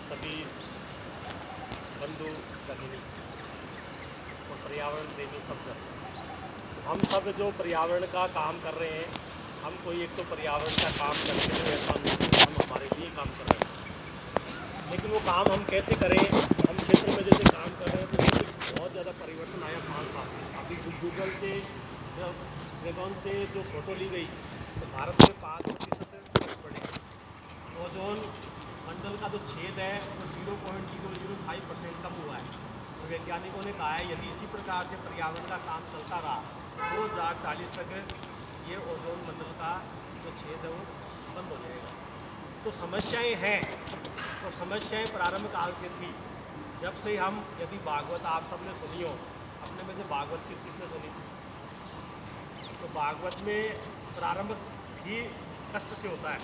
सभी बंधु भगिनी और पर्यावरण प्रेमी सब जन, हम सब जो पर्यावरण का काम कर रहे हैं, हम कोई एक तो पर्यावरण का काम करते हैं, ऐसा नहीं हम हमारे लिए काम कर रहे हैं, लेकिन वो काम हम कैसे करें। हम क्षेत्र में जैसे काम कर रहे हैं तो इसमें बहुत ज़्यादा परिवर्तन आया 5 साल में। अभी गूगल से ड्रैगन से जो फोटो ली गई तो भारत में 5% बढ़े। ओजोन मंडल का जो छेद है वो 0.005% कम हुआ है। तो वैज्ञानिकों ने कहा है यदि इसी प्रकार से पर्यावरण का काम चलता रहा तो 2040 तक ये ओजोन मंडल का जो छेद है वो बंद हो जाएगा। तो समस्याएं हैं, तो समस्याएं प्रारंभ काल से थी। जब से हम यदि भागवत आप सबने सुनी हो, अपने में से भागवत किसने सुनी, तो भागवत में प्रारंभ ही कष्ट से होता है।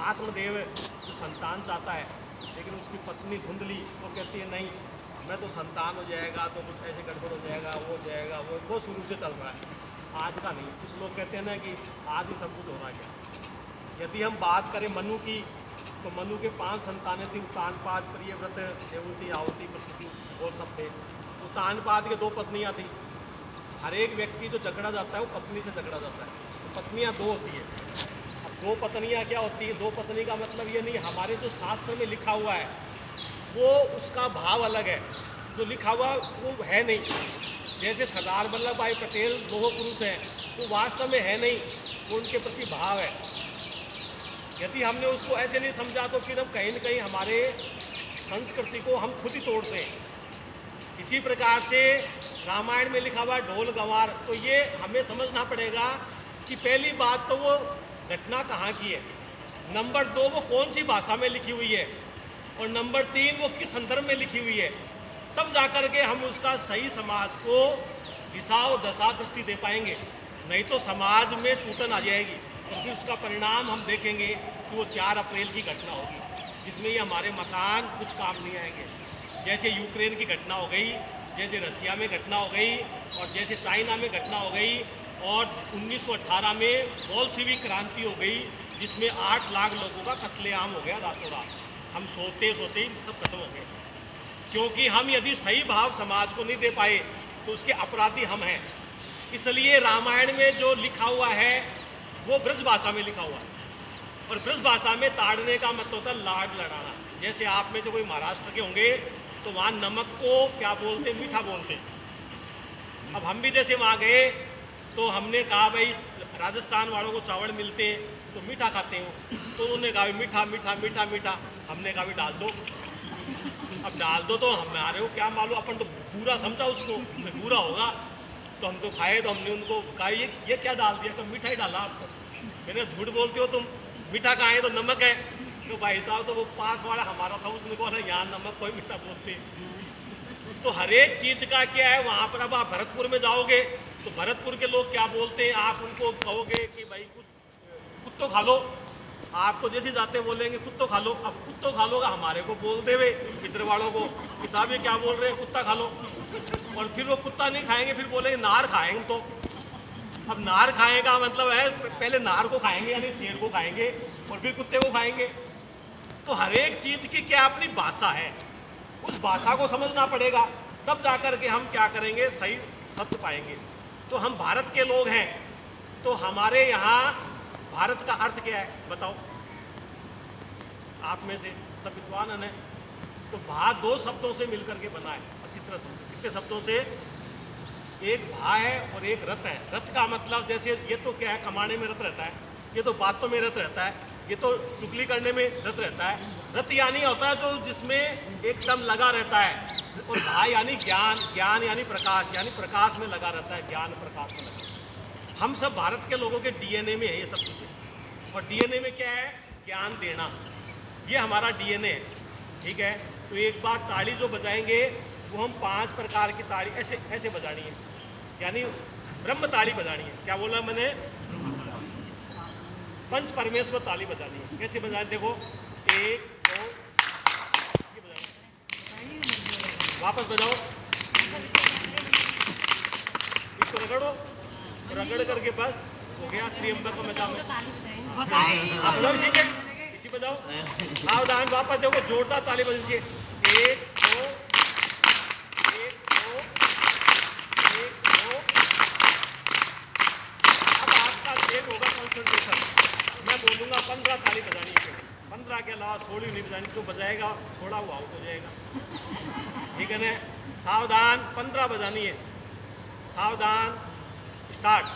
आत्मदेव जो संतान चाहता है, लेकिन उसकी पत्नी धुंधली वो कहती है नहीं, मैं तो संतान हो जाएगा तो कुछ ऐसे गड़बड़ हो जाएगा, वो हो जाएगा, वो शुरू से चल रहा है, आज का नहीं। कुछ लोग कहते हैं ना कि आज ही सब कुछ हो रहा है क्या। यदि हम बात करें मनु की, तो मनु के 5 संतानें थी, उत्तानपाद, प्रियव्रत, देवती, आवती, प्रसूति और सब थे। उत्तानपाद के 2 पत्नियां थी। हर एक व्यक्ति जो झगड़ा जाता है वो पत्नी से झगड़ा जाता है। तो पत्नियां 2 होती है। अब 2 पत्नियां क्या होती है, 2 पत्नी का मतलब ये नहीं, हमारे जो शास्त्र में लिखा हुआ है वो उसका भाव अलग है, जो लिखा हुआ वो है नहीं। जैसे सरदार वल्लभ भाई पटेल लोह पुरुष हैं, तो वास्तव में है नहीं, वो उनके प्रति भाव है। यदि हमने उसको ऐसे नहीं समझा तो फिर हम कहीं न कहीं हमारे संस्कृति को हम खुद ही तोड़ते हैं। इसी प्रकार से रामायण में लिखा हुआ ढोल गंवार, तो ये हमें समझना पड़ेगा कि पहली बात तो वो घटना कहाँ की है, नंबर 2 वो कौन सी भाषा में लिखी हुई है, और नंबर 3 वो किस संदर्भ में लिखी हुई है। तब जाकर के हम उसका सही समाज को दिशा और दशा दृष्टि दे पाएंगे। नहीं तो समाज में टूटन आ जाएगी, क्योंकि उसका परिणाम हम देखेंगे कि वो 4 अप्रैल की घटना होगी, जिसमें ये हमारे मकान कुछ काम नहीं आएंगे। जैसे यूक्रेन की घटना हो गई, जैसे रसिया में घटना हो गई, और जैसे चाइना में घटना हो गई, और 1918 में बोल्शेविक क्रांति हो गई, जिसमें 8 लाख लोगों का कत्लेआम हो गया रातों रात। हम सोते सोते ही सब खत्म हो गए, क्योंकि हम यदि सही भाव समाज को नहीं दे पाए तो उसके अपराधी हम हैं। इसलिए रामायण में जो लिखा हुआ है वो ब्रज भाषा में लिखा हुआ है, और ब्रज भाषा में ताड़ने का मतलब होता है लाड लड़ाना। जैसे आप में से कोई महाराष्ट्र के होंगे तो वहाँ नमक को क्या बोलते, मीठा बोलते। अब हम भी जैसे वहाँ गए तो हमने कहा भाई राजस्थान वालों को चावल मिलते हैं तो मीठा खाते हो, तो उन्होंने कहा मीठा मीठा मीठा मीठा। हमने कहा भी डाल दो। अब डाल दो तो हमारे को क्या मालूम, अपन तो पूरा समझा उसको, पूरा होगा तो हम तो खाए। तो हमने उनको कहा ये क्या डाल दिया, तो मीठा ही डाला आपको। मैंने झूठ बोलते हो तुम, मीठा कहाँ है, तो नमक है। तो भाई साहब तो वो पास वाला हमारा था, उसने कहा यहाँ नमक कोई मीठा बोलते। तो हर एक चीज का क्या है वहाँ पर। अब आप भरतपुर में जाओगे तो भरतपुर के लोग क्या बोलते हैं, आप उनको कहोगे कि भाई कुत्तो खा लो, आपको जैसे जाते बोलेंगे कुत्तो खा लो। अब कुत्तो खा लो का हमारे को बोल देवे इधर वालों को कि साहब ये क्या बोल रहे हैं, कुत्ता खा लो। और फिर वो कुत्ता नहीं खाएंगे, फिर बोलेंगे नार खाएंगे। तो अब नार खाएं का मतलब है पहले नार को खाएंगे यानी शेर को खाएंगे, और फिर कुत्ते को खाएंगे। तो हर एक चीज की क्या अपनी भाषा है, उस भाषा को समझना पड़ेगा, तब जाकर के हम क्या करेंगे, सही शब्द पाएंगे। तो हम भारत के लोग हैं, तो हमारे यहाँ भारत का अर्थ क्या है बताओ, आप में से सब विद्वान हैं। तो भारत 2 शब्दों से मिलकर के बना है, अच्छी तरह समझो। कितने शब्दों से, एक भा है और एक रथ है। रथ का मतलब जैसे ये तो क्या है, कमाने में रथ रहता है, ये तो बातों में रथ रहता है, ये तो चुगली करने में रथ रहता है। रथ यानी होता है जो जिसमें एकदम लगा रहता है, और भा यानी ज्ञान, ज्ञान यानी प्रकाश, यानी प्रकाश में लगा रहता है, ज्ञान प्रकाश में लगा। हम सब भारत के लोगों के डीएनए में है ये सब चीज़ें। और डीएनए में क्या है, ज्ञान देना, ये हमारा डीएनए है, ठीक है। तो एक बार ताली जो बजाएंगे वो हम 5 प्रकार की ताली ऐसे ऐसे बजानी है, यानी ब्रह्म ताली बजानी है। क्या बोला मैंने, पंच परमेश्वर ताली बजानी है। कैसे बजानी, देखो 1 2 ये बजानी, वापस बजाओ, इसको रगड़ो, रगड़ करके बस हो गया। श्री अम्बर को मजा में आप लोग सीखे, इसी बजाओ। सावधान, वापस देखो, जोरदार ताली बजनी चाहिए। 1 2 1 2 1 2। अब आपका चेक होगा कॉन्सेंट्रेशन। मैं बोलूँगा 15 ताली बजानी है, 15 के अलावा 16 नहीं बजानी। जो बजाएगा थोड़ा वो आउट हो जाएगा, ठीक है ना। सावधान, 15 बजानी है। सावधान, स्टार्ट।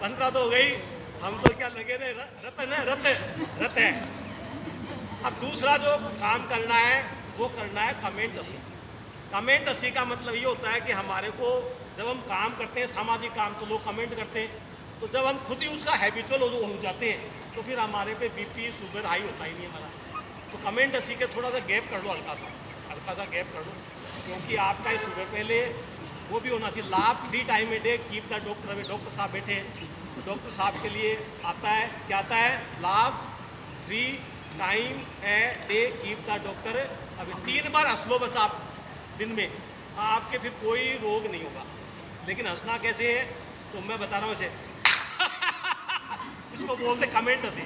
15 तो हो गई। हम तो क्या लगे रहे, रत है। अब दूसरा जो काम करना है वो करना है कमेंट असी। कमेंट असी का मतलब ये होता है कि हमारे को जब हम काम करते हैं सामाजिक काम तो लोग कमेंट करते हैं, तो जब हम खुद ही उसका हैबिचुअल हो जाते हैं तो फिर हमारे पे बीपी शुगर हाई होता ही नहीं हमारा। तो कमेंट असी के थोड़ा सा गैप कर लो, हल्का सा गैप कर लो, क्योंकि आपका इस सुबह पहले वो भी होना चाहिए। लाभ 3 time a day keep the doctor away. Doctor साहब बैठे हैं, तो डॉक्टर साहब के लिए आता है, क्या आता है? लाभ 3 time a day keep the doctor away. 3 बार हंस लो बस आप दिन में, आपके फिर कोई रोग नहीं होगा। लेकिन हंसना कैसे है तो मैं बता रहा हूँ इसे इसको बोलते कमेंट हंसी।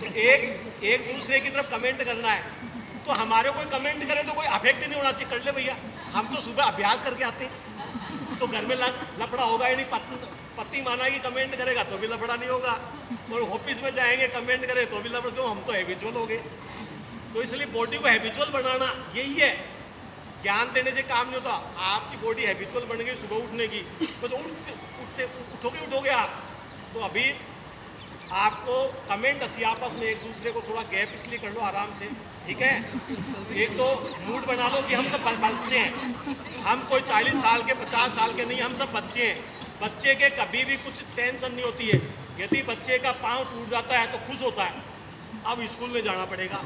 तो एक दूसरे की तरफ कमेंट करना है, तो हमारे कोई कमेंट करे तो कोई अफेक्ट नहीं होना चाहिए। कर ले भैया, हम तो सुबह अभ्यास करके आते हैं, तो घर में लफड़ा होगा ही नहीं। पति माना कि कमेंट करेगा तो भी लफड़ा नहीं होगा, और ऑफिस में जाएंगे कमेंट करे तो भी लफड़ा, क्यों? हम तो हैबिचुअल हो गए। तो इसलिए बॉडी को हैबिचुअल बनाना यही है। ज्ञान देने से काम नहीं होता। आपकी बॉडी हैबिचुअल बन गई सुबह उठने की, तो उठोगे आप। तो अभी आपको कमेंट हंसी आपस में एक दूसरे को थोड़ा गैप इसलिए कर लो आराम से, ठीक है। एक तो मूड बना लो कि हम सब बच्चे हैं, हम कोई 40 साल के 50 साल के नहीं, हम सब बच्चे हैं। बच्चे के कभी भी कुछ टेंशन नहीं होती है। यदि बच्चे का पाँव टूट जाता है तो खुश होता है, अब स्कूल में जाना पड़ेगा।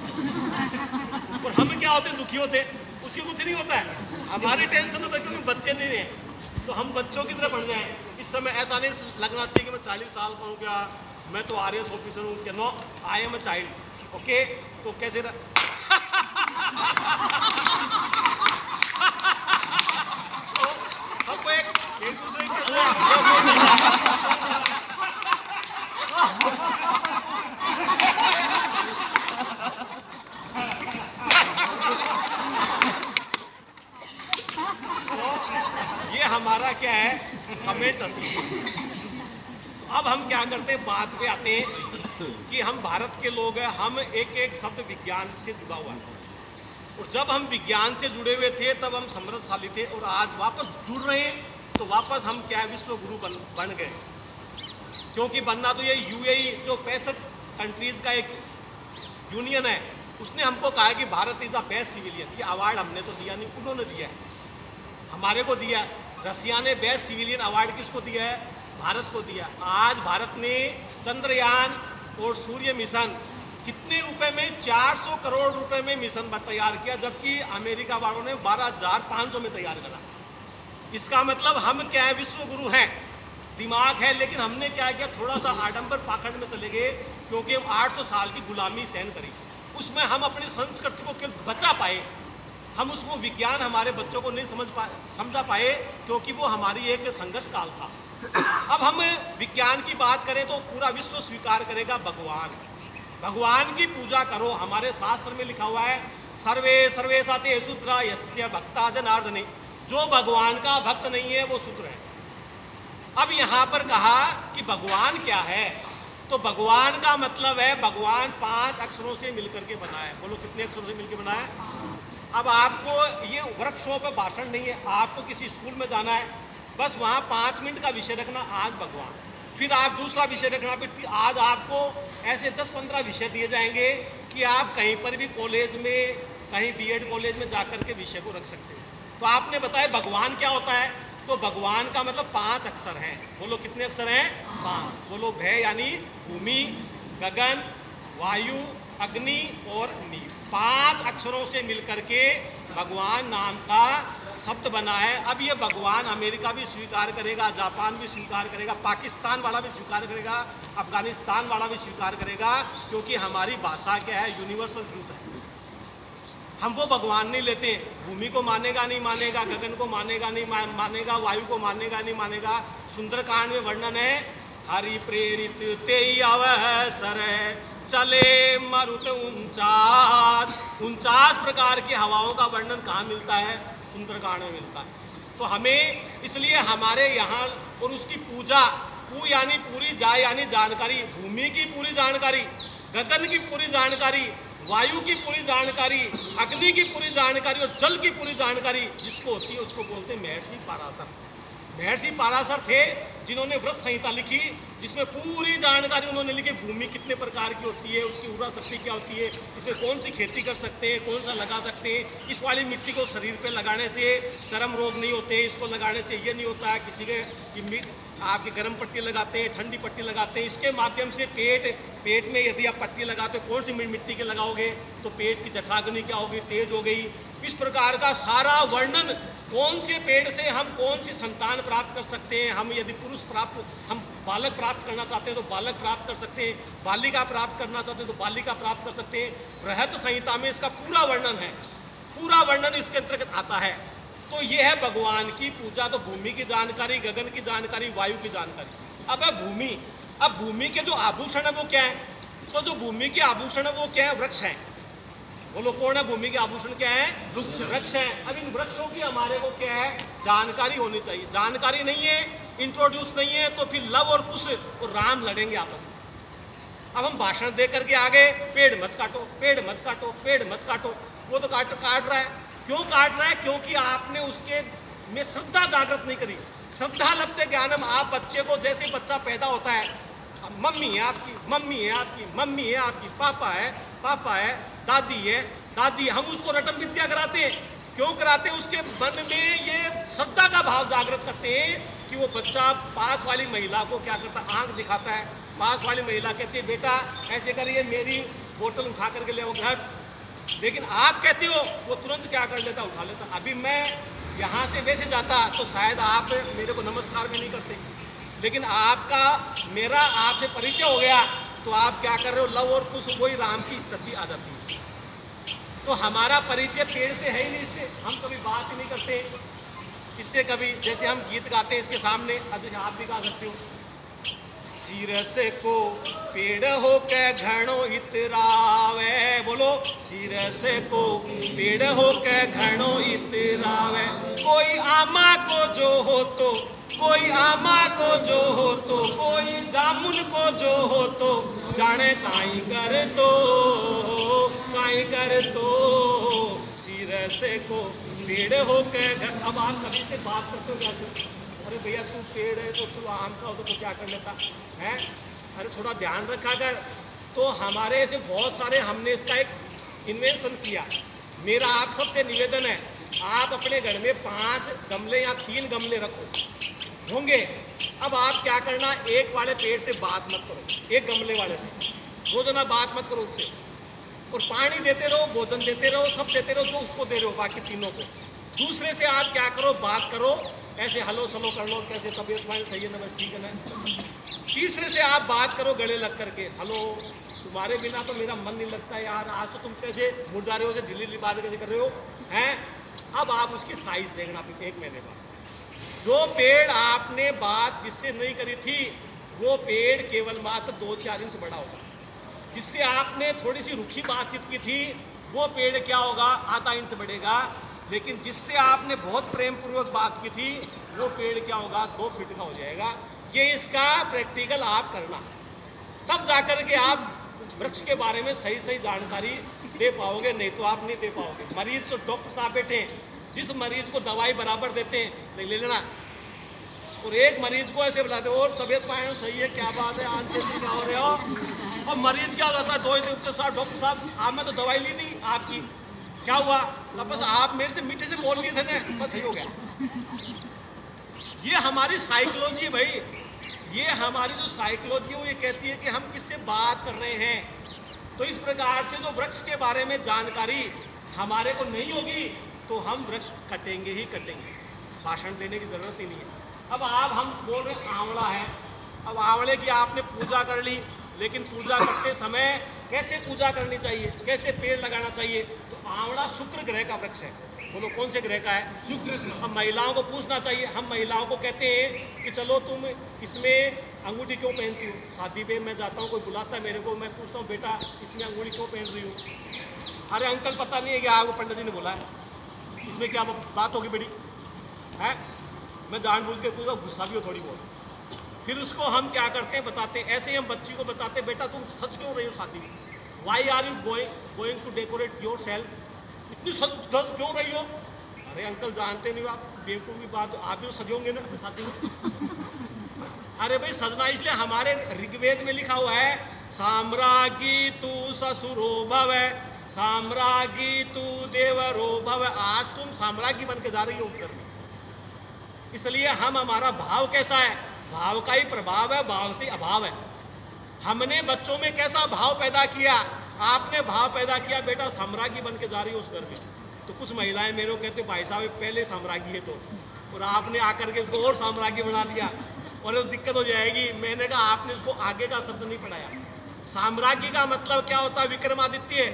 और हम क्या होते हैं? दुखी होते हैं, उसकी कुछ नहीं होता है, हमारी टेंशन होता है क्योंकि बच्चे नहीं हैं। तो हम बच्चों की तरह बन जाएं। इस समय ऐसा नहीं लगना चाहिए कि मैं 40 साल का हूँ, क्या मैं तो आरएएस ऑफिसर हूँ, क्या? No, I am a child. Okay, तो कैसे तो सबको एक दूसरे की ये हमारा क्या है? कमेंट हंसी। अब हम क्या करते हैं, बात पे आते हैं कि हम भारत के लोग हैं, हम एक शब्द विज्ञान से जुड़ा हुआ है। और जब हम विज्ञान से जुड़े हुए थे तब हम समृद्धशाली थे, और आज वापस जुड़ रहे हैं तो वापस हम क्या विश्व गुरु बन गए। क्योंकि बनना तो ये यूएई जो 65 कंट्रीज का एक यूनियन है, उसने हमको कहा कि Bharat is the best civilian. ये अवार्ड हमने तो दिया नहीं, उन्होंने दिया है, हमारे को दिया। रसिया ने बेस्ट सिविलियन अवार्ड किसको दिया है? भारत को दिया। आज भारत ने चंद्रयान और सूर्य मिशन कितने रुपए में? 400 करोड़ रुपए में मिशन तैयार किया, जबकि अमेरिका वालों ने 12,500 में तैयार करा। इसका मतलब हम क्या है? विश्व गुरु हैं, दिमाग है, लेकिन हमने क्या किया? थोड़ा सा आडंबर पाखंड में चले गए, क्योंकि हम 800 साल की गुलामी सहन करी। उसमें हम अपनी संस्कृति को केवल बचा पाए, हम उसको विज्ञान हमारे बच्चों को नहीं समझा पाए, क्योंकि वो हमारी एक संघर्ष काल था। अब हम विज्ञान की बात करें तो पूरा विश्व स्वीकार करेगा भगवान की पूजा करो। हमारे शास्त्र में लिखा हुआ है, सर्वे सर्वेशाते शूद्रा यस्य भक्ता जनार्दने। जो भगवान का भक्त नहीं है वो शूद्र है। अब यहाँ पर कहा कि भगवान क्या है, तो भगवान का मतलब है, भगवान 5 अक्षरों से मिलकर के बना है। बोलो कितने अक्षरों से मिलकर बना है? अब आपको ये वर्कशॉप पे भाषण नहीं है, आपको किसी स्कूल में जाना है, बस वहाँ 5 मिनट का विषय रखना, आज भगवान। फिर आप दूसरा विषय रखना, फिर आज आपको ऐसे 10-15 विषय दिए जाएंगे कि आप कहीं पर भी कॉलेज में, कहीं बीएड कॉलेज में जाकर के विषय को रख सकते हैं। तो आपने बताया भगवान क्या होता है, तो भगवान का मतलब 5 अक्षर हैं। बोलो कितने अक्षर हैं? 5। बोलो भय यानी भूमि, गगन, वायु, अग्नि और नील। 5 अक्षरों से मिलकर के भगवान नाम का शब्द बना है। अब ये भगवान अमेरिका भी स्वीकार करेगा, जापान भी स्वीकार करेगा, पाकिस्तान वाला भी स्वीकार करेगा, अफगानिस्तान वाला भी स्वीकार करेगा, क्योंकि हमारी भाषा क्या है? यूनिवर्सल ट्रूथ है। हम वो भगवान नहीं लेते। भूमि को मानेगा नहीं मानेगा, गगन को मानेगा नहीं मानेगा, वायु को मानेगा नहीं मानेगा। सुंदरकांड में वर्णन है, हरि प्रेरित तेई अवसर चले मरुत 49 प्रकार की हवाओं का वर्णन कहाँ मिलता है? सुंदरकांड में मिलता है। तो हमें इसलिए हमारे यहाँ और उसकी पूजा, पू यानी पूरी, जा यानी जानकारी, भूमि की पूरी जानकारी, गगन की पूरी जानकारी, वायु की पूरी जानकारी, अग्नि की पूरी जानकारी और जल की पूरी जानकारी जिसको होती है उसको बोलते हैं महर्षि पाराशर। महर्षि पाराशर थे जिन्होंने व्रत संहिता लिखी, जिसमें पूरी जानकारी उन्होंने लिखी। भूमि कितने प्रकार की होती है, उसकी उर्वरा शक्ति क्या होती है, इसमें कौन सी खेती कर सकते हैं, कौन सा लगा सकते हैं, इस वाली मिट्टी को शरीर पे लगाने से चर्म रोग नहीं होते, इसको लगाने से ये नहीं होता है, किसी के आपकी गर्म पट्टी लगाते हैं, ठंडी पट्टी लगाते हैं, इसके माध्यम से पेट में यदि आप पट्टी लगाते हो, कौन सी मिट्टी के लगाओगे तो पेट की जठराग्नि क्या होगी, तेज हो गई। इस प्रकार का सारा वर्णन, कौन से पेड़ से हम कौन सी संतान प्राप्त कर सकते हैं, हम यदि हम बालक प्राप्त करना चाहते हैं तो बालक प्राप्त कर सकते हैं, बालिका प्राप्त करना चाहते हैं तो बालिका प्राप्त कर सकते हैं। बृहत संहिता में इसका पूरा वर्णन है, पूरा वर्णन इसके अंतर्गत आता है। तो ये है भगवान की पूजा। तो भूमि की जानकारी, गगन की जानकारी, वायु की जानकारी। अब है भूमि। अब भूमि के जो आभूषण है वो क्या है? तो जो भूमि के आभूषण है वो क्या है? वृक्ष है। बोलो कौन है? भूमि के आभूषण क्या है? वृक्ष है। अब इन वृक्षों की हमारे को क्या है? जानकारी होनी चाहिए। जानकारी नहीं है, इंट्रोड्यूस नहीं है, तो फिर लव और कुश और राम लड़ेंगे आपस में। अब हम भाषण दे करके आगे, पेड़ मत काटो, पेड़ मत काटो, पेड़ मत काटो, वो तो काट रहा है। क्यों काट रहा है? क्योंकि आपने उसके में श्रद्धा जागृत नहीं करी। श्रद्धा लभते ज्ञानम। आप बच्चे को, जैसे बच्चा पैदा होता है, मम्मी है आपकी, मम्मी है आपकी, मम्मी है आपकी, पापा है, दादी है, दादी, हम उसको रटन विद्या कराते हैं। क्यों कराते हैं? उसके मन में ये श्रद्धा का भाव जागृत करते हैं कि वो बच्चा पास वाली महिला को क्या करता है? आंख दिखाता है। पास वाली महिला कहती है बेटा ऐसे करिए, मेरी बोतल उठा करके ले वो घर। लेकिन आप कहते हो, वो तुरंत क्या कर लेता? उठा लेता। अभी मैं यहाँ से वैसे जाता तो शायद आप मेरे को नमस्कार भी नहीं करते, लेकिन मेरा आपसे परिचय हो गया तो आप क्या कर रहे हो? लव और कुश, वही राम की स्थिति आ जाती है। तो हमारा परिचय पेड़ से है ही नहीं, इससे हम कभी बात ही नहीं करते इससे कभी। जैसे हम गीत गाते हैं इसके सामने, अब आप भी गा सकते हो। सिरस को पेड़ हो के घणो इतरावे, बोलो सिरस को पेड़ हो के घणो इतरावे। कोई आमा को जो हो तो, कोई आमा को जो हो तो, कोई जामुन को जो हो तो, जाने काई कर तो, काई कर तो। सिरस को पेड़ हो के घर। अब आप कभी से बात करते हो कैसे? अरे भैया तू पेड़ है तो तू आम का हो तो क्या कर लेता है? अरे थोड़ा ध्यान रखा कर। तो हमारे ऐसे बहुत सारे, हमने इसका एक इन्वेंशन किया। मेरा आप सबसे निवेदन है, आप अपने घर में 5 गमले या 3 गमले रखो होंगे। अब आप क्या करना, एक वाले पेड़ से बात मत करो, एक गमले वाले से रोजाना बात मत करो उससे, और पानी देते रहो, भोजन देते रहो, सब देते रहो जो उसको दे रहे हो, बाकी तीनों को। दूसरे से आप क्या करो, बात करो, ऐसे हलो सलो कर लो, कैसे तबीयत पानी सही है ना, बस ठीक है ना। तीसरे से आप बात करो गले लग करके, हेलो तुम्हारे बिना तो मेरा मन नहीं लगता यार, आज तो तुम कैसे मुड़ जा रहे हो, ढीली बात कैसे कर रहे हो हैं। अब आप उसकी साइज देखना फिर 1 महीने बाद। जो पेड़ आपने बात जिससे नहीं करी थी, वो पेड़ केवल मात्र 2-4 इंच बड़ा होगा। जिससे आपने थोड़ी सी रुखी बातचीत की थी, वो पेड़ क्या होगा, आधा इंच बढ़ेगा। लेकिन जिससे आपने बहुत प्रेम पूर्वक बात की थी, वो पेड़ क्या होगा, 2 फीट का हो जाएगा। ये इसका प्रैक्टिकल आप करना, तब जाकर के आप वृक्ष के बारे में सही सही जानकारी दे पाओगे, नहीं तो आप नहीं दे पाओगे। मरीज तो डॉक्टर साहब बैठे, जिस मरीज को दवाई बराबर देते हैं, ले लेना, और एक मरीज को ऐसे बुलाते और तबियत पाए सही है, क्या बात है, आज कैसे क्या हो रहे हो, और मरीज क्या होता है 2 दिन के साथ, डॉक्टर साहब आपने तो दवाई ली थी आपकी, क्या हुआ, बस आप मेरे से मीठे से बोल लिए थे ना, बस सही हो गया। ये हमारी साइकोलॉजी है भाई, ये हमारी जो साइकोलॉजी है वो ये कहती है कि हम किससे बात कर रहे हैं। तो इस प्रकार से जो वृक्ष के बारे में जानकारी हमारे को नहीं होगी तो हम वृक्ष कटेंगे ही कटेंगे, भाषण देने की जरूरत ही नहीं है। अब हम बोल रहे आंवला है, अब आंवले की आपने पूजा कर ली, लेकिन पूजा करते समय कैसे पूजा करनी चाहिए, कैसे पेड़ लगाना चाहिए। तो आंवला शुक्र ग्रह का वृक्ष है। बोलो कौन से ग्रह का है? शुक्र ग्रह। अब महिलाओं को पूछना चाहिए, हम महिलाओं को कहते हैं कि चलो तुम इसमें अंगूठी क्यों पहनती हो? शादी पे मैं जाता हूँ, कोई बुलाता है मेरे को, मैं पूछता हूँ बेटा इसमें अंगूठी क्यों पहन रही हो? अरे अंकल पता नहीं है कि आपको पंडित जी ने बोला है, इसमें क्या बात होगी बड़ी है? मैं जानबूझ के पूछा, गुस्सा भी हो थोड़ी बहुत। फिर उसको हम क्या करते हैं, बताते हैं। ऐसे ही हम बच्ची को बताते हैं, बेटा तुम सच क्यों रही हो शादी में? Why are you going to decorate yourself? इतनी सच क्यों रही हो? अरे अंकल जानते नहीं हो आप, बेवकूफ़ी बात, आप भी सजोगे ना शादी में। अरे भाई सजना इसलिए, हमारे ऋग्वेद में लिखा हुआ है साम्राज्ञी तू ससुरो भव, साम्राज्ञी तू देवरो भव। आज तुम साम्राज्ञी बन के जा रही हो उस घर में। इसलिए हमारा भाव कैसा है? भाव का ही प्रभाव है, भाव से अभाव है। हमने बच्चों में कैसा भाव पैदा किया? आपने भाव पैदा किया बेटा साम्राज्ञी बन के जा रही हो उस घर में। तो कुछ महिलाएं मेरे को कहते भाई साहब पहले साम्राज्ञी है तो, और आपने आकर के इसको और साम्राज्ञी बना दिया और तो दिक्कत हो जाएगी। मैंने कहा आपने इसको आगे का शब्द नहीं पढ़ाया। साम्राज्ञी का मतलब क्या होता है? विक्रमादित्य।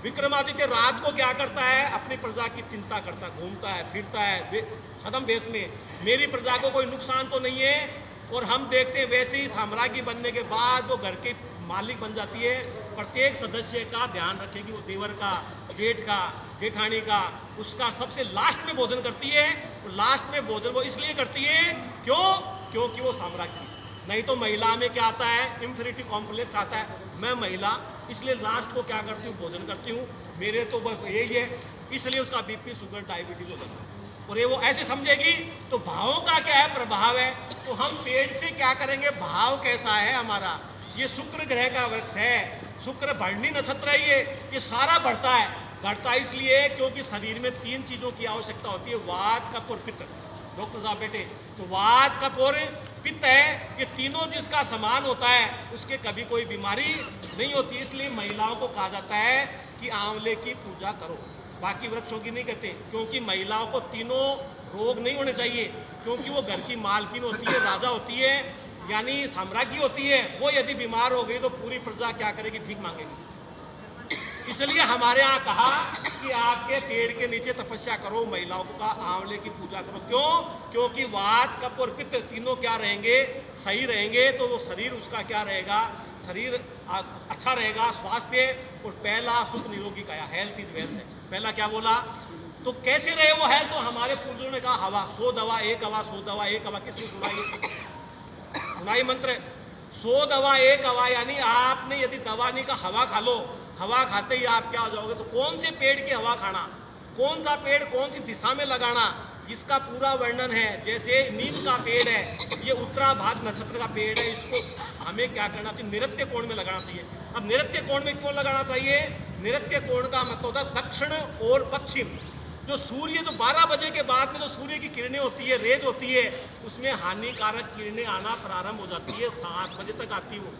विक्रमादित्य रात को क्या करता है? अपनी प्रजा की चिंता करता है, घूमता है, फिरता है सदम वेश में, मेरी प्रजा को कोई नुकसान तो नहीं है। और हम देखते हैं वैसे ही साम्राज्ञी बनने के बाद वो घर के मालिक बन जाती है। प्रत्येक सदस्य का ध्यान रखेगी, वो देवर का, जेठ का, जेठानी का, उसका सबसे लास्ट में भोजन करती है। तो लास्ट में भोजन वो इसलिए करती है क्योंकि वो साम्राज्ञी। नहीं तो महिला में क्या आता है? इंफीरियरिटी कॉम्प्लेक्स आता है। मैं महिला इसलिए लास्ट को क्या करती हूँ? भोजन करती हूँ, मेरे तो बस यही है। इसलिए उसका बीपी, शुगर, डायबिटीज हो जाता है। और ये वो ऐसे समझेगी। तो भावों का क्या है? प्रभाव है। तो हम पेड़ से क्या करेंगे? भाव कैसा है हमारा? ये शुक्र ग्रह का वृक्ष है, शुक्र भरणी नक्षत्र है। ये सारा बढ़ता है। बढ़ता इसलिए क्योंकि शरीर में 3 चीजों की आवश्यकता होती है, वात, कफ और पित्त। डॉक्टर साहब बेटे, तो वात, कफ और पित्त है, ये तीनों जिसका समान होता है उसके कभी कोई बीमारी नहीं होती। इसलिए महिलाओं को कहा जाता है कि आंवले की पूजा करो, बाकी वृक्षों की नहीं कहते। क्योंकि महिलाओं को तीनों रोग नहीं होने चाहिए, क्योंकि वो घर की मालकिन होती है, राजा होती है, यानी साम्राज्ञी होती है। वो यदि बीमार हो गई तो पूरी प्रजा क्या करेगी? भीख मांगेगी। इसलिए हमारे यहाँ कहा कि आपके पेड़ के नीचे तपस्या करो, महिलाओं का आंवले की पूजा करो। क्यों? क्योंकि वात, कफ और पित्त तीनों क्या रहेंगे? सही रहेंगे। तो वो शरीर उसका क्या रहेगा? शरीर अच्छा रहेगा, स्वास्थ्य। और पहला सुख निरोगी काया, हेल्थ इज वेल्थ है। पहला क्या बोला? तो कैसे रहे वो हेल्थ? तो हमारे पूर्वजों ने कहा हवा, 100 दवा एक हवा, 100 दवा एक हवा। किसने सुनाई मंत्र? 100 दवा एक हवा, यानी आपने यदि दवा नहीं का हवा खा लो, हवा खाते ही आप क्या हो जाओगे। तो कौन से पेड़ की हवा खाना, कौन सा पेड़ कौन सी दिशा में लगाना, इसका पूरा वर्णन है। जैसे नीम का पेड़ है, ये उत्तराभाद्र नक्षत्र का पेड़ है, इसको हमें क्या करना चाहिए? नृत्य कोण में लगाना चाहिए। अब नृत्य कोण में क्यों लगाना चाहिए? नृत्य कोण का मतलब होता है दक्षिण और पश्चिम। जो सूर्य, जो 12 बजे के बाद में जो सूर्य की किरणें होती है, रेज होती है, उसमें हानिकारक किरणें आना प्रारंभ हो जाती है। 7 बजे तक आती है वो।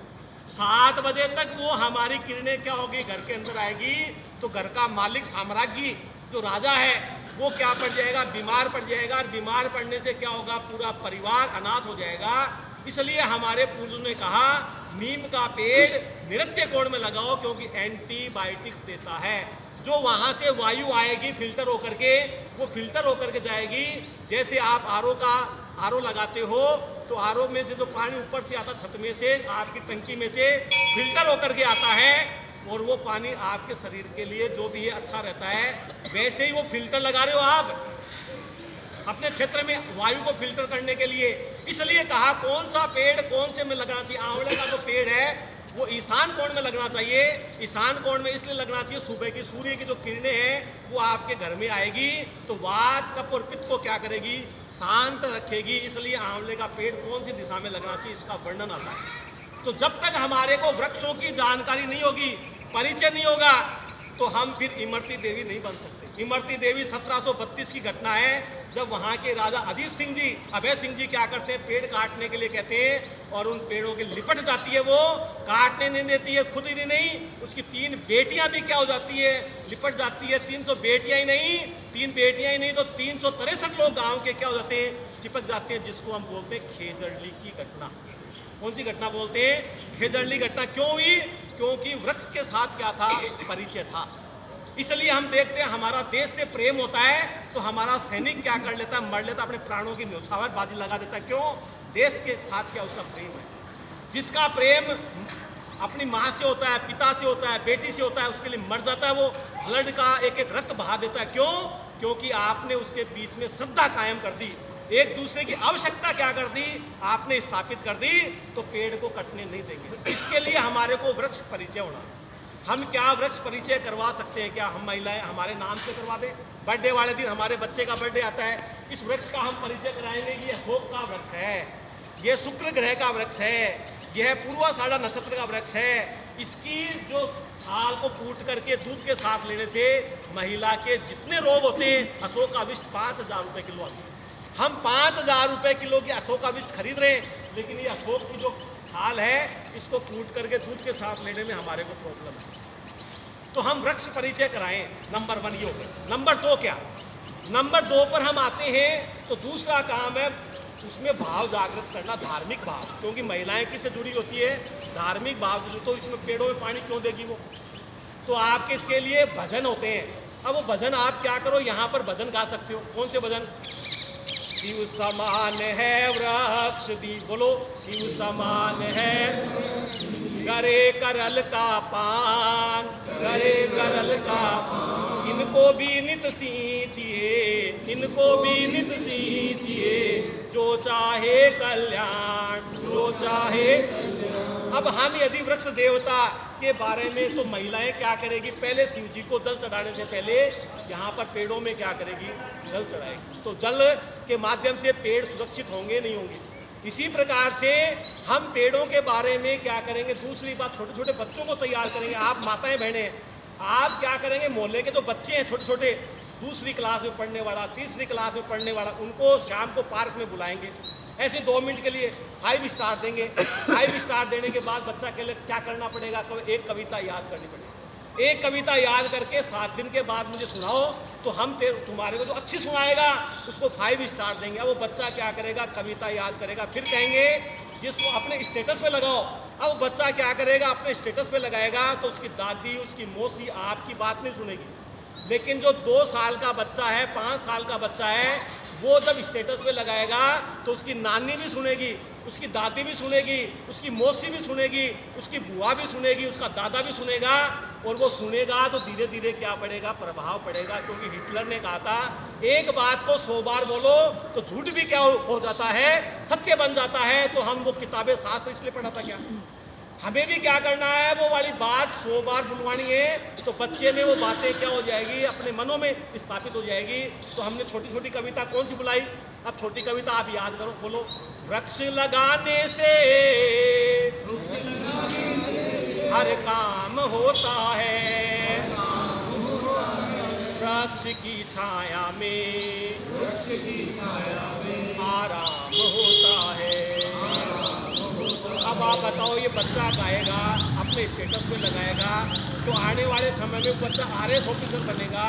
7 बजे तक वो हमारी किरणें क्या होगी? घर के अंदर आएगी। तो घर का मालिक, साम्राज्ञी, जो राजा है, वो क्या पड़ जाएगा? बीमार पड़ जाएगा। और बीमार पड़ने से क्या होगा? पूरा परिवार अनाथ हो जाएगा। इसलिए हमारे पूर्वजों ने कहा नीम का पेड़ नृत्य कोण में लगाओ, क्योंकि एंटीबायोटिक्स देता है। जो वहां से वायु आएगी फिल्टर होकर के, वो फिल्टर होकर के जाएगी। जैसे आप आरओ लगाते हो, तो आरओ में से जो पानी ऊपर से आता, छत में से, आपकी टंकी में से फिल्टर होकर के आता है, और वो पानी आपके शरीर के लिए जो भी है अच्छा रहता है। वैसे ही वो फिल्टर लगा रहे हो आप अपने क्षेत्र में वायु को फिल्टर करने के लिए। इसलिए कहा कौन सा पेड़ कौन से में लगना चाहिए। आंवले का जो पेड़ है वो ईशान कोण में लगना चाहिए। ईशान कोण में इसलिए लगना चाहिए, सुबह की सूर्य की जो किरणें हैं वो आपके घर में आएगी, तो वात, कफ और पित्त को क्या करेगी? शांत रखेगी। इसलिए आंवले का पेड़ कौन सी दिशा में लगना चाहिए, इसका वर्णन आता है। तो जब तक हमारे को वृक्षों की जानकारी नहीं होगी, परिचय नहीं होगा, तो हम फिर इमरती देवी नहीं बन सकते। इमरती देवी 1732 की घटना है, जब वहाँ के राजा अजीत सिंह जी, अभय सिंह जी क्या करते हैं? पेड़ काटने के लिए कहते हैं, और उन पेड़ों के लिपट जाती है, वो काटने नहीं देती है, खुद ही नहीं, उसकी 3 बेटियां भी क्या हो जाती है? लिपट जाती है। 300 बेटियां ही नहीं, 3 बेटियां ही नहीं तो 363 लोग गाँव के क्या हो जाते हैं? चिपक जाते हैं, जिसको हम बोलते हैं खेजड़ली की घटना। कौन सी घटना बोलते हैं? खेजड़ली घटना। क्यों हुई? क्योंकि वृक्ष के साथ क्या था? परिचय था। इसलिए हम देखते हैं हमारा देश से प्रेम होता है तो हमारा सैनिक क्या कर लेता है? मर लेता, अपने प्राणों की न्यौछावर बाजी लगा देता है। क्यों? देश के साथ क्या उसका प्रेम है। जिसका प्रेम अपनी माँ से होता है, पिता से होता है, बेटी से होता है, उसके लिए मर जाता है, वो ब्लड का एक एक रक्त बहा देता है। क्यों? क्योंकि आपने उसके बीच में श्रद्धा कायम कर दी, एक दूसरे की आवश्यकता क्या कर दी? आपने स्थापित कर दी, तो पेड़ को कटने नहीं देंगे। इसके लिए हमारे को वृक्ष परिचय होना। हम क्या वृक्ष परिचय करवा सकते हैं? क्या हम महिलाएं हमारे नाम से करवा दें? बर्थडे वाले दिन हमारे बच्चे का बर्थडे आता है, इस वृक्ष का हम परिचय कराएंगे। ये अशोक का वृक्ष है, यह शुक्र ग्रह का वृक्ष है, यह पूर्वाषाढ़ा नक्षत्र का वृक्ष है। इसकी जो छाल को कूट करके दूध के साथ लेने से महिला के जितने रोग होते हैं, अशोक का विष्ट 5,000 रुपये किलो आती है। हम 5,000 रुपये किलो की अशोक का विष्ट खरीद रहे हैं, लेकिन ये अशोक की जो छाल है, इसको कूट करके दूध के साथ लेने में हमारे को प्रॉब्लम है। तो हम वृक्ष परिचय कराएं। नंबर 1 ये हो गया। नंबर 2 क्या? नंबर 2 पर हम आते हैं तो दूसरा काम है उसमें भाव जागृत करना, धार्मिक भाव। क्योंकि महिलाएं किससे जुड़ी होती है? धार्मिक भाव से। तो इसमें पेड़ों में पानी क्यों देगी वो? तो आपके इसके लिए भजन होते हैं। अब वो भजन आप क्या करो, यहाँ पर भजन गा सकते हो। कौन से भजन? शिव समान है वृक्ष दी, बोलो शिव समान है, करे करल का पान, करे करल का पान, इनको भी नित सींचिए, इनको भी नित सींचिए, जो चाहे कल्याण, जो चाहे। अब हम यदि वृक्ष देवता के बारे में, तो महिलाएं क्या करेगी? पहले शिव जी को जल चढ़ाने से पहले यहाँ पर पेड़ों में क्या करेगी? जल चढ़ाएगी। तो जल के माध्यम से पेड़ सुरक्षित होंगे, नहीं होंगे? इसी प्रकार से हम पेड़ों के बारे में क्या करेंगे? दूसरी बात, छोटे छोटे बच्चों को तैयार करेंगे। आप माताएं बहनें, आप क्या करेंगे? मोहल्ले के जो बच्चे हैं छोटे छोटे, दूसरी क्लास में पढ़ने वाला, तीसरी क्लास में पढ़ने वाला, उनको शाम को पार्क में बुलाएंगे, ऐसे 2 मिनट के लिए 5 स्टार देंगे। 5 स्टार देने के बाद बच्चा के लिए क्या करना पड़ेगा? एक कविता याद करनी पड़ेगी। एक कविता याद करके 7 दिन के बाद मुझे सुनाओ, तो हम तुम्हारे को जो अच्छी सुनाएगा उसको 5 स्टार देंगे। अब वो बच्चा क्या करेगा? कविता याद करेगा, फिर कहेंगे जिसको अपने स्टेटस पे लगाओ। अब बच्चा क्या करेगा? अपने स्टेटस पे लगाएगा तो उसकी दादी, उसकी मौसी आपकी बात नहीं सुनेगी। लेकिन जो 2 साल का बच्चा है, 5 साल का बच्चा है, वो जब स्टेटस पे लगाएगा तो उसकी नानी भी सुनेगी, उसकी दादी भी सुनेगी, उसकी मौसी भी सुनेगी, उसकी बुआ भी सुनेगी, उसका दादा भी सुनेगा। और वो सुनेगा तो धीरे धीरे क्या पड़ेगा? प्रभाव पड़ेगा। क्योंकि हिटलर ने कहा था, एक बात को 100 बार बोलो तो झूठ भी क्या हो जाता है? सत्य बन जाता है। तो हम वो किताबें शास्त्र इसलिए पढ़ा था क्या? हमें भी क्या करना है? वो वाली बात 100 बार बुलवानी है, तो बच्चे में वो बातें क्या हो जाएगी? अपने मनों में स्थापित हो जाएगी। तो हमने छोटी छोटी कविता कौन सी बुलाई? अब छोटी कविता आप याद करो, बोलो। वृक्ष लगाने से हर काम होता है, वृक्ष की छाया में आराम होता है। अब आप बताओ, ये बच्चा गाएगा, अपने स्टेटस पे लगाएगा, तो आने वाले समय में बच्चा RS ऑफिसर बनेगा,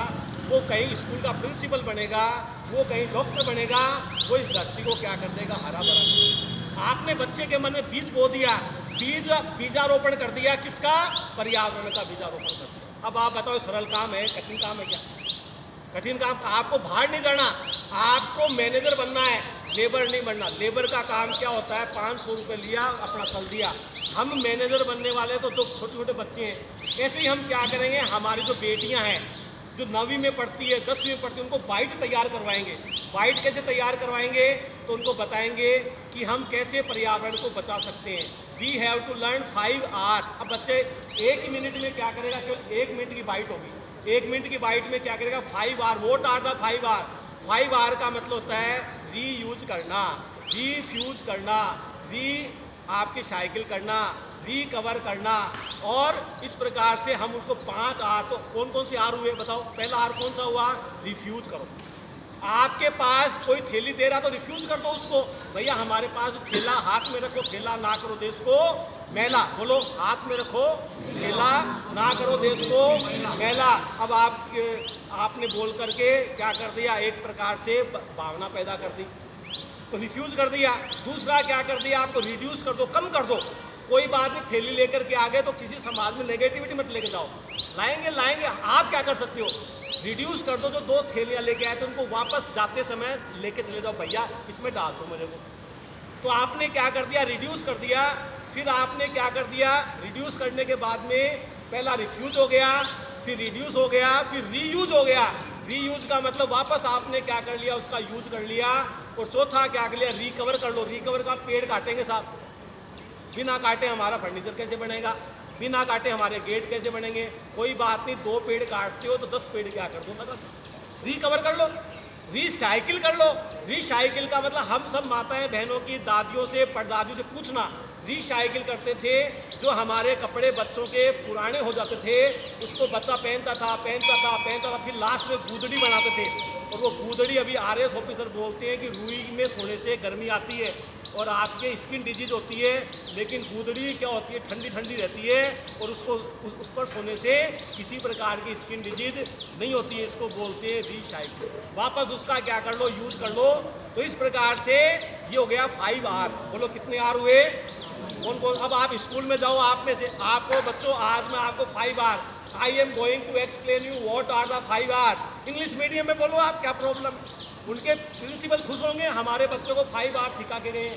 वो कहीं स्कूल का प्रिंसिपल बनेगा, वो कहीं डॉक्टर बनेगा, वो इस धरती को क्या कर देगा? हरा भरा। आपने बच्चे के मन में बीज बो दिया, बीजारोपण कर दिया। किसका? पर्यावरण का बीजारोपण कर दिया। अब आप बताओ, सरल काम है, कठिन काम है क्या? कठिन काम। आपको बाहर नहीं जाना, आपको मैनेजर बनना है, लेबर नहीं बनना। लेबर का काम क्या होता है? 500 रुपये लिया, अपना चल दिया। हम मैनेजर बनने वाले तो 2 छोटे छोटे बच्चे हैं। ऐसे ही हम क्या करेंगे? हमारी जो बेटियां हैं, जो 9वीं में पढ़ती है, 10वीं में पढ़ती है, उनको बाइट तैयार करवाएंगे। बाइट कैसे तैयार करवाएंगे? तो उनको बताएंगे कि हम कैसे पर्यावरण को बचा सकते हैं। We have to learn 5 hours. अब बच्चे 1 मिनट में क्या करेगा? केवल 1 मिनट की बाइट होगी। 1 मिनट की बाइट में क्या करेगा? 5 hour. What are the 5 hour. 5 hour का मतलब होता है रीयूज करना, रीफ्यूज करना, आपकी साइकिल करना, रिकवर करना। और इस प्रकार से हम उसको 5 आर, तो कौन कौन से आर हुए बताओ? पहला आर कौन सा हुआ? रिफ्यूज करो। आपके पास कोई थैली दे रहा तो रिफ्यूज कर दो उसको। भैया हमारे पास थैला, हाथ में रखो, थैला ना करो देश को मैला। बोलो, हाथ में रखो, थैला ना करो देश को मैला। अब आपने बोल करके क्या कर दिया? एक प्रकार से भावना पैदा कर दी। तो रिफ्यूज़ कर दिया। दूसरा क्या कर दिया, आपको रिड्यूस कर दो, कम कर दो। कोई बात नहीं, थैली लेकर के आ गए तो किसी समाज में नेगेटिविटी मत लेके जाओ, लाएंगे। आप क्या कर सकते हो, रिड्यूस कर दो। जो 2 थैलियाँ लेके आए तो उनको वापस जाते समय लेके चले जाओ, भैया इसमें डाल दो मेरे को। तो आपने क्या कर दिया, रिड्यूस कर दिया। फिर आपने क्या कर दिया, रिड्यूस करने के बाद में पहला रिफ्यूज हो गया, फिर रिड्यूस हो गया, फिर रीयूज हो गया। रीयूज का मतलब वापस आपने क्या कर लिया, उसका यूज कर लिया। और चौथा क्या कर लिया, रिकवर कर लो। रिकवर का पेड़ काटेंगे साहब, बिना काटे हमारा फर्नीचर कैसे बनेगा, बिना काटे हमारे गेट कैसे बनेंगे। कोई बात नहीं, 2 पेड़ काटते हो तो 10 पेड़ क्या कर दो, मतलब रिकवर कर लो, रिसाइकिल कर लो। रिसाइकिल का मतलब हम सब माताएं बहनों की, दादियों से, परदादियों से पूछना, रिसाइकिल करते थे। जो हमारे कपड़े बच्चों के पुराने हो जाते थे, उसको बच्चा पहनता था, फिर लास्ट में गूदड़ी बनाते थे। और वो गूदड़ी अभी RS ऑफिसर बोलते हैं कि रुई में सोने से गर्मी आती है और आपके स्किन डिजीज होती है, लेकिन गूदड़ी क्या होती है, ठंडी ठंडी रहती है और उस पर सोने से किसी प्रकार की स्किन डिजीज नहीं होती है। इसको बोलते हैं रिसाइकिल। वापस उसका क्या कर लो, यूज कर लो। तो इस प्रकार से ये हो गया 5R। बोलो कितने R हुए, कौन कौन। अब आप स्कूल में जाओ, आप में से आपको बच्चों, आज मैं आपको 5R, I am going to explain you what are the 5Rs। English medium में बोलो आप, क्या प्रॉब्लम। उनके प्रिंसिपल खुश होंगे, हमारे बच्चों को 5R सिखा के गए।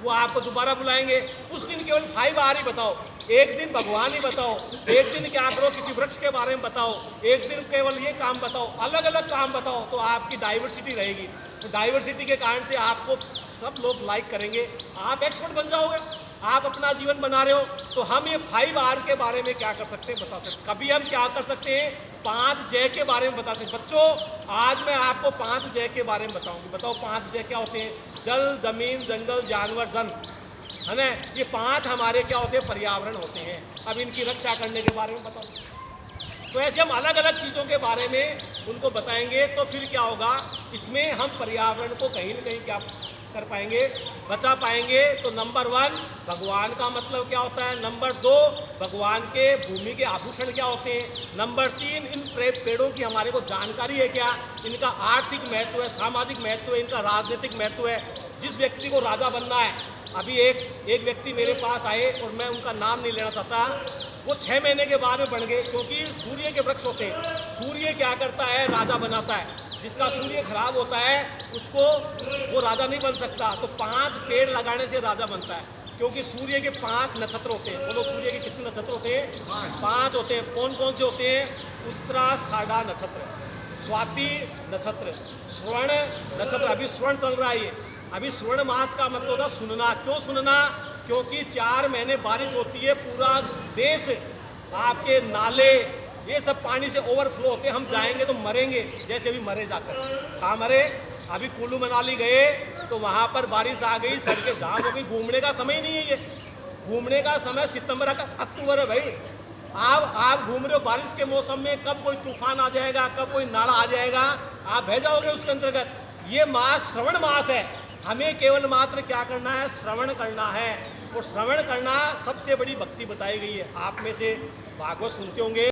वो आपको दोबारा बुलाएंगे, उस दिन केवल 5R ही बताओ। एक दिन भगवान ही बताओ, एक दिन क्या करो, किसी वृक्ष के बारे में बताओ, एक दिन केवल ये काम बताओ, अलग अलग काम बताओ। तो आपकी डाइवर्सिटी रहेगी। तो डाइवर्सिटी के कारण से आपको सब लोग लाइक करेंगे, आप एक्सपर्ट बन जाओगे, आप अपना जीवन बना रहे हो। तो हम ये 5R के बारे में क्या कर सकते हैं, बता सकते। कभी हम क्या कर सकते हैं, 5J के बारे में बता सकते। बच्चों आज मैं आपको 5J के बारे में बताऊंगी। बताओ 5J क्या होते हैं, जल, जमीन, जंगल, जानवर, जन, है ना। ये 5 हमारे क्या होते हैं, पर्यावरण होते हैं। अब इनकी रक्षा करने के बारे में बताओ। तो ऐसे हम अलग अलग चीज़ों के बारे में उनको बताएंगे। तो फिर क्या होगा, इसमें हम पर्यावरण को कहीं ना कहीं क्या कर पाएंगे, बचा पाएंगे। तो नंबर 1 भगवान का मतलब क्या होता है, नंबर 2 भगवान के भूमि के आभूषण क्या होते हैं, नंबर 3 इन पेड़ों की हमारे को जानकारी है क्या, इनका आर्थिक महत्व है, सामाजिक महत्व है, इनका राजनीतिक महत्व है। जिस व्यक्ति को राजा बनना है, अभी एक व्यक्ति मेरे पास आए और मैं उनका नाम नहीं लेना चाहता, वो 6 महीने के बाद में बन गए, क्योंकि सूर्य के वृक्ष होते हैं। सूर्य क्या करता है, राजा बनाता है। जिसका सूर्य खराब होता है उसको वो राजा नहीं बन सकता। तो 5 पेड़ लगाने से राजा बनता है, क्योंकि सूर्य के 5 नक्षत्र होते हैं। बोलो सूर्य के कितने नक्षत्र होते हैं, 5 होते हैं। कौन कौन से होते हैं, उत्तराषाढ़ा नक्षत्र, स्वाति नक्षत्र, श्रवण नक्षत्र। अभी श्रवण चल रहा है, ये अभी श्रवण मास का मतलब होता सुनना। क्यों सुनना, क्योंकि 4 महीने बारिश होती है, पूरा देश, आपके नाले ये सब पानी से ओवरफ्लो होते हैं। हम जाएंगे तो मरेंगे, जैसे अभी मरे जाकर। कहाँ मरे, अभी कुल्लू मनाली गए तो वहाँ पर बारिश आ गई, सड़कें जाम हो गई। घूमने का समय नहीं है ये, घूमने का समय सितंबर अक्टूबर है भाई। आप घूम रहे हो बारिश के मौसम में, कब कोई तूफान आ जाएगा, कब कोई नाला आ जाएगा, आप बह जाओगे उसके अंतर्गत। ये मास श्रवण मास है। हमें केवल मात्र क्या करना है, श्रवण करना है। और श्रवण करना सबसे बड़ी भक्ति बताई गई है। आप में से भागवत सुनते होंगे।